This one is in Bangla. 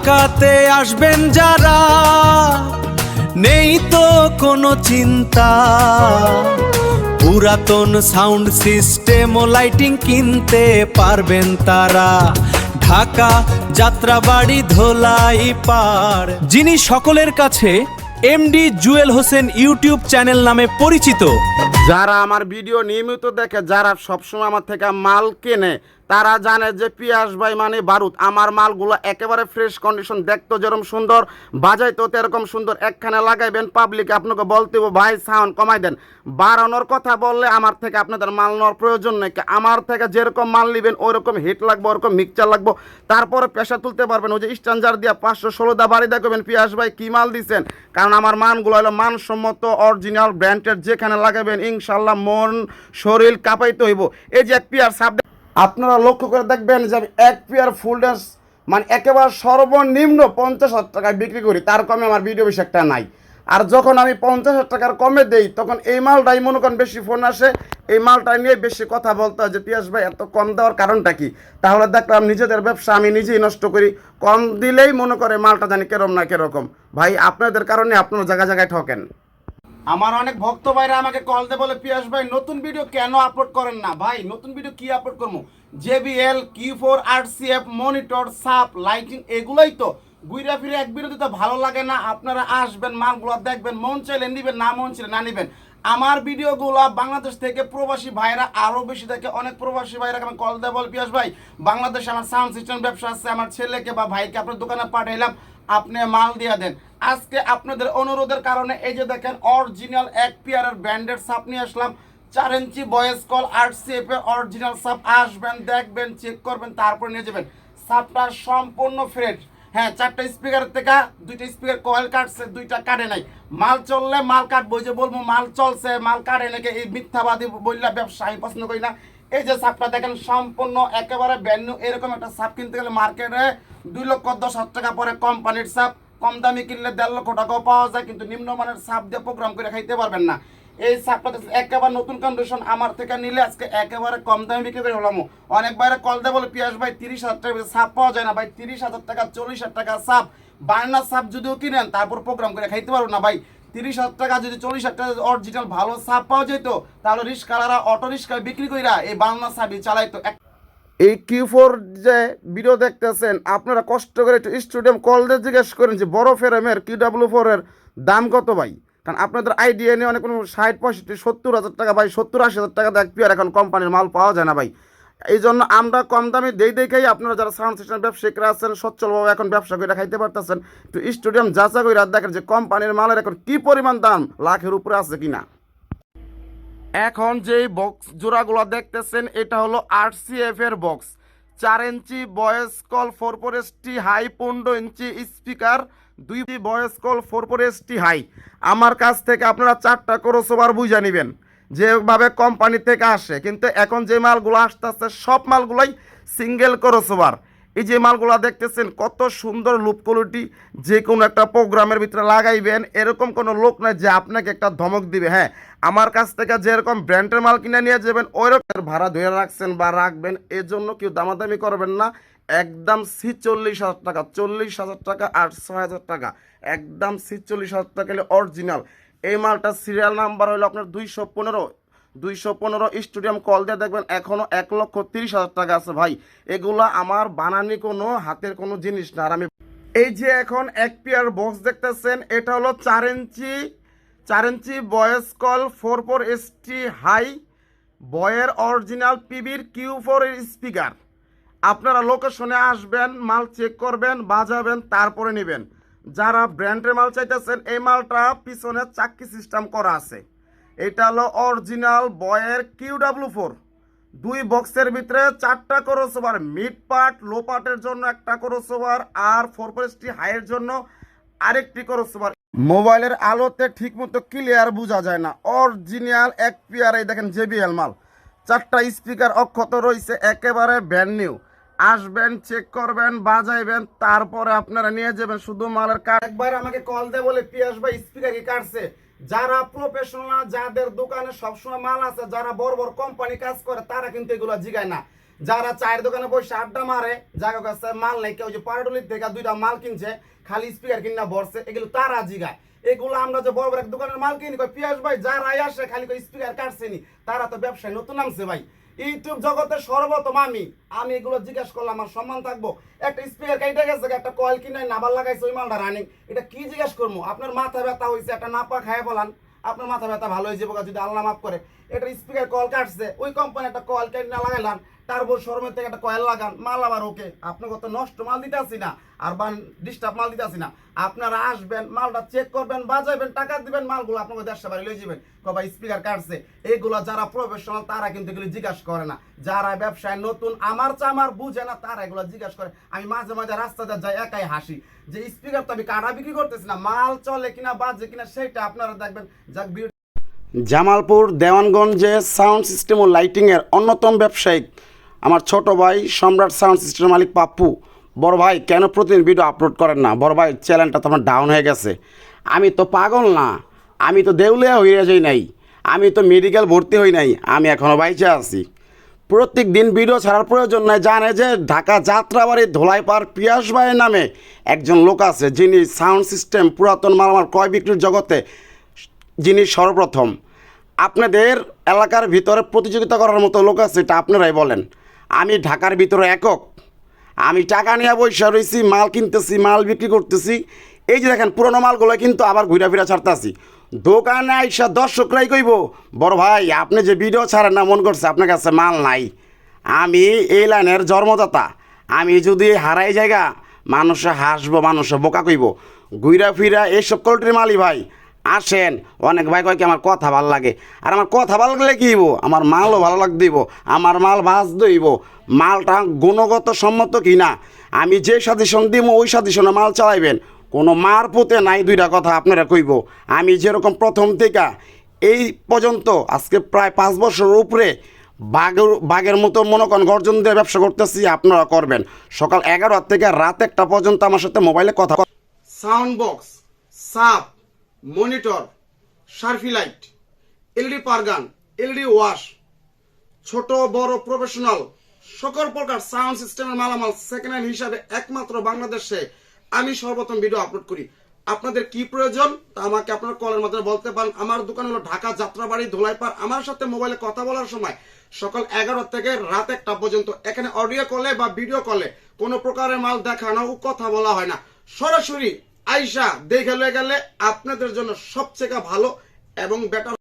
ঢাকাতে আসবেন যারা, নেই তো কোনো চিন্তা, পুরাতন সাউন্ড সিস্টেম ও লাইটিং কিনতে পারবেন তারা। ঢাকা যাত্রাবাড়ি ধোলাই পাড়, যিনি সকলের কাছে MD Jewel Hossain YouTube channel নামে পরিচিত। যারা আমার ভিডিও নিয়মিত দেখে, যারা সবসময় আমার থেকে মাল কেনে, তারা জানে যে পিয়াস ভাই মানে বারুদ। আমার মালগুলো একেবারে ফ্রেশ কন্ডিশন, দেখতো যেরকম সুন্দর, বাজাইতো এরকম সুন্দর। একখানে লাগাইবেন, পাবলিকে আপনাকে বলতে ভাই সাউন্ড কমাই দেন। বাড়ানোর কথা বললে আমার থেকে আপনাদের মাল নেওয়ার প্রয়োজন নেই। আমার থেকে যেরকম মাল নেবেন ওইরকম হিট লাগবে, ওরকম মিক্সচার লাগবে, তারপরে পেশা তুলতে পারবেন। ওই যে স্ট্যান্ডার দিয়া 516 দা বাড়ি দেখবেন পিয়াস ভাই কী মাল দিচ্ছেন। কারণ আমার মানগুলো হলো মানসম্মত, অরিজিনাল ব্র্যান্ডের। যেখানে লাগাবেন ইনশাল্লাহ মন শরীর কাঁপাইতে হইব। এই যে এক পিয়ার সাপ আপনারা লক্ষ্য করে দেখবেন যে আমি এক পেয়ার ফুল ড্যান্স মানে একেবারে সর্বনিম্ন 50,000 টাকায় বিক্রি করি, তার কমে আমার ভিডিও বেশি একটা নাই। আর যখন আমি 50,000 টাকার কমে দেই, তখন এই মালটাই মনে করেন বেশি ফোন আসে, এই মালটা নিয়ে বেশি কথা বলতে হয় যে পিয়াস ভাই এত কম দেওয়ার কারণটা কি। তাহলে দেখলাম নিজেদের ব্যবসা আমি নিজেই নষ্ট করি। কম দিলেই মনে করে মালটা জানি কেরম না কেরকম। ভাই আপনাদের কারণে আপনারা জায়গায় জায়গায় ঠকেন। আমার অনেক ভক্ত ভাইরা আমাকে কল দিয়ে বলে পিয়াস ভাই নতুন ভিডিও কেন আপলোড করেন না। ভাই নতুন ভিডিও কি আপলোড করবো? JBL Q4 RCF মনিটর সাপ লাইটিং এগুলোই তো ঘুরে ফিরে এক ভিডিওতে তো ভালো লাগে না। আপনারা আসবেন, মালগুলো দেখবেন, মন চাইলে নিবেন, না মন চাইলে না নিবেন। আমার ভিডিওগুলো বাংলাদেশ থেকে প্রবাসী ভাইরা আরও বেশি দেখে। অনেক প্রবাসী ভাইরা আমি কল দিয়ে বল পিয়াস ভাই বাংলাদেশে আমার সাউন্ড সিস্টেম ব্যবসা আছে, আমার ছেলেকে বা ভাইকে আপনার দোকানে পাঠাইলাম, আপনি মাল দিয়ে দেন। আজকে আপনাদের অনুরোধের কারণে এই যে দেখেন অরিজিনাল এক পেয়ারের ব্র্যান্ডেড সাপ নিয়ে আসলাম। 4 ইঞ্চি ভয়েস কল RCF এর অরিজিনাল সাপ। আসবেন, দেখবেন, চেক করবেন, তারপর নিয়ে যাবেন। সাপটা সম্পূর্ণ ফ্রেশ। হ্যাঁ, 4টা স্পিকারের থেকে 2টা স্পিকার কয়েল কাটছে, 2টা কাটে নাই। মাল চললে মাল কাটবো, যে বলবো মাল চলছে মাল কাটে নাকি, এই মিথ্যাবাদী বললে ব্যবসা আমি পছন্দ করি না। এই যে সাপটা দেখেন সম্পূর্ণ একেবারে ব্র্যান্ড নিউ। এরকম একটা সাপ কিনতে গেলে মার্কেটে 2,10,000 টাকা পরে। কোম্পানির সাপ কম দামি কিনলে 1.5 লক্ষ টাকাও পাওয়া যায়, কিন্তু নিম্নমানের সাপ দিয়ে প্রোগ্রাম করে খাইতে পারবেন না। এই সাপটা একেবারে নতুন কন্ডিশন, আমার থেকে নিলে আজকে একেবারে কম দামে বিক্রি করে হলাম। অনেক বাইরে কল দেয় বলে পিয়াস ভাই 30,000 টাকা সাপ পাওয়া যায় না। ভাই 30,000 টাকা 40,000 টাকা সাপ, বায়না সাপ যদিও কিনেন তারপর প্রোগ্রাম করে খাইতে পারবো না। ভাই 30,000 টাকা যদি 40,000 টাকা অরিজিনাল ভালো সাপ পাওয়া যেত, তাহলে রিক্সাওয়ালারা অটো রিক্সায় বিক্রি কইরা এই বাংলা সাপই চালাইতো। এই Q4 যে ভিডিও দেখতেছেন, আপনারা কষ্ট করে একটু স্টুডিয়াম কল দিয়ে জিজ্ঞেস করেন যে বড় ফ্রেমের QW4 এর দাম কত ভাই। কারণ আপনাদের আইডিয়া নিয়ে অনেক 60, 65, 70,000 টাকা ভাই, 70-80,000 টাকা দেখ পিয়ার এখন কোম্পানির মাল পাওয়া যায় না ভাই। এই জন্য আমরা কম দামে দেখেই আপনারা যারা সাউন্ড সিস্টেম ব্যবসায়িকরা আছেন সচ্ছলভাবে এখন ব্যবসা করে খাইতে পারতেছেন। একটু স্টুডিয়াম যাচাই করে দেখেন যে কোম্পানির মালের এখন কি পরিমাণ দাম, লাখের উপরে আছে কিনা। এখন যেই বক্স জোড়াগুলো দেখতেছেন এটা হলো RCF এর box. 4 inch voice coil 4/4ST high, 15 inch speaker, 2 voice coil 4/4ST high. আমার কাছ থেকে আপনারা 4টা ক্রসওভার বুঝে নেবেন যেভাবে কোম্পানি থেকে আসে। কিন্তু এখন যে মালগুলো আসতেছে সব মালগুলোই সিঙ্গেল ক্রসওভার। এই যে মালগুলো দেখতেছেন কত সুন্দর লুপ কোয়ালিটি, যে কোনো একটা প্রোগ্রামের ভিতরে লাগাইবেন এরকম কোনো লোক নাই যে আপনাকে একটা ধমক দিবে। হ্যাঁ, আমার কাছ থেকে যেরকম ব্র্যান্ডের মাল কিনে নিয়ে যাবেন ওইরকম ভাড়া ধরে রাখছেন বা রাখবেন, এর জন্য কেউ দামাদামি করবেন না। একদম 46,000 টাকা, 40,000 টাকা আর 6,000 টাকা, একদম 46,000 টাকা হলে অরিজিনাল। এই মালটা সিরিয়াল নাম্বার হলো আপনার 215 স্টুডিয়াম কল দিয়ে দেখবেন এখনো 1,30,000 টাকা আছে ভাই। এগুলা আমার বানানি কোনো হাতের কোনো জিনিস না। আর আমি এই যে এখন এক পেয়ার বক্স দেখতেছেন, এটা হলো 4 inch voice coil 4/4ST high, বয়ের অরিজিনাল পিবির Q4 এর স্পিকার। আপনারা লোকেশনে আসবেন, মাল চেক করবেন, বাজাবেন, তারপরে নেবেন। যারা ব্র্যান্ডের মাল চাইতেছেন, এই মালটা পিছনে চাক্কি সিস্টেম করা আছে। এটা হলো অরিজিনাল বয়ের QW4। 2 বক্সের ভিতরে 4টা ক্রসওভার, মিড পার্ট লো পার্টের জন্য একটা ক্রসওভার, আর 4/4ST হাইয়ের জন্য আরেকটি ক্রসওভার। মোবাইলের আলোতে ঠিক মতো ক্লিয়ার বোঝা যায় না। অরিজিনাল এক পেয়ার এই দেখেন JBL মাল। 4টা স্পিকার অক্ষত রয়েছে, একেবারে ব্র্যান্ড নিউ। আসবেন, চেক করবেন, বাজাইবেন, তারপরে আপনারা নিয়ে যাবেন। শুধু মালের কার্ড একবার আমাকে কল দেয় বলে পিয়াস ভাই স্পিকার কি কাটছে। যারা প্রফেশনাল, যাদের দোকানে সবসময় মাল আছে, যারা বড় বড় কোম্পানি কাজ করে, তারা কিন্তু এগুলো জিগায় না যারা চায়ের দোকানে বসে আড্ডা মারে জায়গা কাছে মাল নেই, কেউ যে পারডলির থেকে 2টা মাল কিনছে খালি স্পিকার কিনা বসছে, এগুলো তারা জিগায়। এগুলো আমরা যে বড় বড় এক দোকানের মাল কিনি কই পিয়াস ভাই যারাই আসে খালি কই স্পিকার কাটছেনি, তারা তো ব্যবসায় নতুন নামছে ভাই। ইউটিউব জগতে সর্বপ্রথম আমি এগুলো জিজ্ঞেস করলাম আমার সম্মান থাকবো। একটা স্পিকার কেটে গেছে, একটা কয়েল কিনে নাবার লাগাইছে ওই মালটা রানিং, এটা কি জিজ্ঞেস করবো? আপনার মাথা ব্যথা হয়েছে, একটা নাপা খায় বলান আপনার মাথা ব্যথা ভালো হয়ে যাবো যদি আল্লাহ মাফ করে। এটা স্পিকার কল কাটছে, ওই কোম্পানি একটা কয়েল কেটে না লাগাইলাম, তারপর শোরুমের থেকে একটা কয়েল লাগান, মাল আবার ওকে। আপনাকে তো নষ্ট মাল দিতে আসি না আর ডিস্টার্ব মাল দিতে আসি না। আপনারা আসবেন, মালটা চেক করবেন, বাজাইবেন, টাকা দিবেন, মালগুলো আপনাকে দেড়শো বাড়ি লয়ে যাবেন। কবা স্পিকার কাটছে, এইগুলো যারা প্রফেশনাল তারা কিন্তু এগুলো জিজ্ঞাসা করে না। যারা ব্যবসায় নতুন আমার চামার বুঝে না তারা এগুলো জিজ্ঞাসা করে। আমি মাঝে মাঝে রাস্তাতে যাই একাই হাসি যে স্পিকার তো আমি কাটা বিক্রি করতেছি না, মাল চলে কিনা বাজে কিনা সেটা আপনারা দেখবেন। যাক, জামালপুর দেওয়ানগঞ্জে সাউন্ড সিস্টেম ও লাইটিংয়ের অন্যতম ব্যবসায়িক আমার ছোট ভাই সম্রাট সাউন্ড সিস্টেমের মালিক পাপ্পু। বড় ভাই কেন প্রতিদিন ভিডিও আপলোড করেন না? বড় ভাই চ্যানেলটা তো আমার ডাউন হয়ে গেছে। আমি তো পাগল না, আমি তো দেউলিয়া হয়ে যাই নাই, আমি তো মেডিকেল ভর্তি হই নাই, আমি এখনও বাইচে আছি। প্রত্যেক দিন ভিডিও ছাড়ার প্রয়োজন নাই। জানে যে ঢাকা যাত্রাবাড়ি ধোলাইপাড় পিয়াস ভাইয়ের নামে একজন লোক আছে যিনি সাউন্ড সিস্টেম পুরাতন মালামাল ক্রয় বিক্রির জগতে যিনি সর্বপ্রথম। আপনাদের এলাকার ভিতরে প্রতিযোগিতা করার মতো লোক আছে, এটা আপনারাই বলেন। আমি ঢাকার ভিতরে একক, আমি টাকা নিয়ে বসে রয়েছি, মাল কিনতেছি, মাল বিক্রি করতেছি। এই যে দেখেন পুরোনো মালগুলো কিন্তু আবার ঘুরা ফিরা ছাড়তেছি। দোকানে আইসা দর্শকরাই কইব বড় ভাই আপনি যে ভিডিও ছাড়েন না, মন করছে আপনার কাছে মাল নাই। আমি এই লাইনের জন্মদাতা, আমি যদি হারাই জায়গা মানুষে হাসবো, মানুষে বোকা কইব। ঘুরা ফিরা এইসব কোয়ালিটির মালই ভাই আসেন। অনেক ভাই কয় কি আমার কথা ভালো লাগে, আর আমার কথা ভালো লাগলে কী হইব, আমার মালও ভালো লাগ দিব, আমার মাল ভাজ দইব। মালটা গুণগত সম্মত কি না, আমি যে সাজেশন দিব ওই সাজেশনে মাল চালাইবেন। কোনো মার পুঁতে নাই, 2টা কথা আপনারা কইব। আমি যেরকম প্রথম থেকে এই পর্যন্ত আজকে প্রায় 5 বছরের উপরে বাঘের মতো মনে করেন গর্জন দিয়ে ব্যবসা করতেছি, আপনারা করবেন। সকাল 11 থেকে রাত 1টা পর্যন্ত আমার সাথে মোবাইলে কথা। সাউন্ড বক্স, সাপ, মনিটর, শার্ফি লাইট, এলইডি পারগান, এলইডি ওয়াশ, ছোট বড় প্রফেশনাল সকল প্রকার সাউন্ড সিস্টেমের মালামাল সেকেন্ড হ্যান্ড হিসাবে একমাত্র বাংলাদেশে আমি সর্বপ্রথম ভিডিও আপলোড করি। আপনাদের কি প্রয়োজন তা আমাকে আপনার কলের মাধ্যমে বলতে পারেন। আমার দোকান হলো ঢাকা যাত্রাবাড়ি ধোলাইপাড়। আমার সাথে মোবাইলে কথা বলার সময় সকাল 11 থেকে রাত 1টা পর্যন্ত এখানে অডিও কলে বা ভিডিও কলে কোনো প্রকারের মাল দেখানো ও কথা বলা হয় না। সরাসরি আইসা দেখে লয়ে গেলে আপনাদের জন্য সবচেয়ে ভালো এবং বেটার।